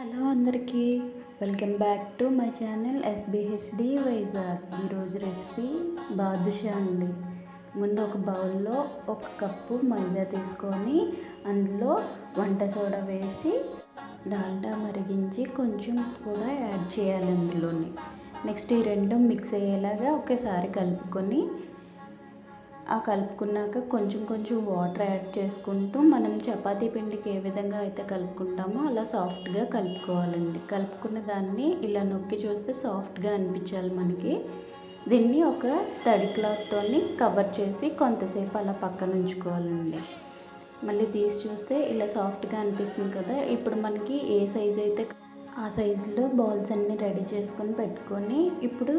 Hello అందరికీ, welcome back to my channel SBHD Vizag. ఈరోజు recipe badusha అండి. ముందు ఒక బౌల్లో 1 కప్పు మైదా తీసుకొని అందులో వంట సోడా వేసి డాల్డా మరిగించి కొంచెం కూడా యాడ్ చేయాలి అందులోని. నెక్స్ట్ ఈ రెండు మిక్స్ అయ్యేలాగా ఒకేసారి కలుపుకొని కలుపుకున్నాక కొంచెం కొంచెం వాటర్ యాడ్ చేసుకుంటూ మనం చపాతీ పిండికి ఏ విధంగా అయితే కలుపుకుంటామో అలా సాఫ్ట్గా కలుపుకోవాలండి. కలుపుకున్న దాన్ని ఇలా నొక్కి చూస్తే సాఫ్ట్గా అనిపించాలి మనకి. దీన్ని ఒక తడి క్లాత్తో కవర్ చేసి కొంతసేపు అలా పక్కన ఉంచుకోవాలండి. మళ్ళీ తీసి చూస్తే ఇలా సాఫ్ట్గా అనిపిస్తుంది కదా. ఇప్పుడు మనకి ఏ సైజ్ అయితే ఆ సైజులో బాల్స్ అన్నీ రెడీ చేసుకొని పెట్టుకొని ఇప్పుడు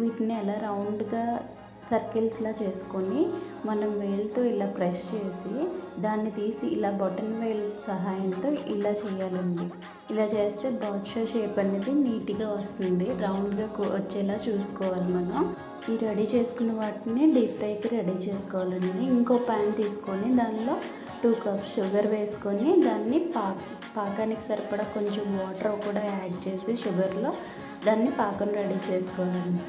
వీటిని ఎలా రౌండ్గా సర్కిల్స్లా చేసుకొని మనం వేలుతో ఇలా ప్రెస్ చేసి దాన్ని తీసి ఇలా బొటన్ వేలు సహాయంతో ఇలా చేయాలండి. ఇలా చేస్తే బాదుషా షేప్ అనేది నీట్గా వస్తుంది. రౌండ్గా వచ్చేలా చూసుకోవాలి మనం. ఈ రెడీ చేసుకున్న వాటిని డీప్ ఫ్రైకి రెడీ చేసుకోవాలండి. ఇంకో ప్యాన్ తీసుకొని దానిలో 2 కప్స్ షుగర్ వేసుకొని దాన్ని పాకానికి సరిపడా కొంచెం వాటర్ కూడా యాడ్ చేసి షుగర్లో దాన్ని పాకం రెడీ చేసుకోవాలండి.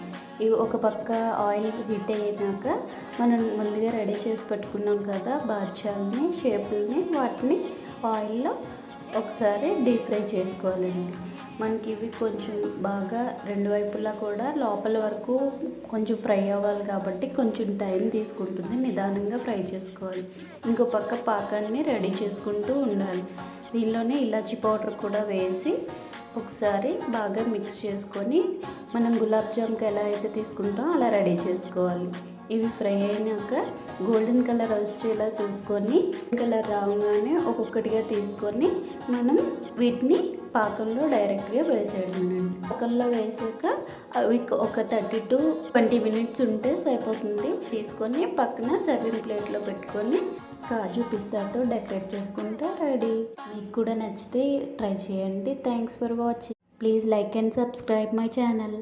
ఇవి ఒక పక్క ఆయిల్ హీట్ అయ్యాక మనం ముందుగా రెడీ చేసి పెట్టుకున్నాం కదా బాదుషాలని, షేపుల్ని, వాటిని ఆయిల్లో ఒకసారి డీప్ ఫ్రై చేసుకోవాలండి. మనకి ఇవి కొంచెం బాగా రెండు వైపులా కూడా లోపల వరకు కొంచెం ఫ్రై అవ్వాలి కాబట్టి కొంచెం టైం తీసుకుంటుంది. నిదానంగా ఫ్రై చేసుకోవాలి. ఇంకో పక్క పాకాన్ని రెడీ చేసుకుంటూ ఉండాలి. దీనిలోనే ఇలాచీ పౌడర్ కూడా వేసి ఒకసారి బాగా మిక్స్ చేసుకొని మనం గులాబ్ జామ్కి ఎలా అయితే తీసుకుంటామో అలా రెడీ చేసుకోవాలి. ఇవి ఫ్రై అయినాక గోల్డెన్ కలర్ వచ్చేలా చూసుకొని కలర్ రాగానే ఒక్కొక్కటిగా తీసుకొని మనం వీటిని పాకంలో డైరెక్ట్గా వేసేయడమేనండి. పాకంలో వేసాక అవి ఒక 30 to 20 minutes ఉంటే సరిపోతుంది. తీసుకొని పక్కన సర్వింగ్ ప్లేట్లో పెట్టుకొని కాజు పిస్తాతో డెకరేట్ చేసుకుంటే రెడీ. మీకు కూడా నచ్చితే ట్రై చేయండి. Thanks for watching. Please like and subscribe my channel.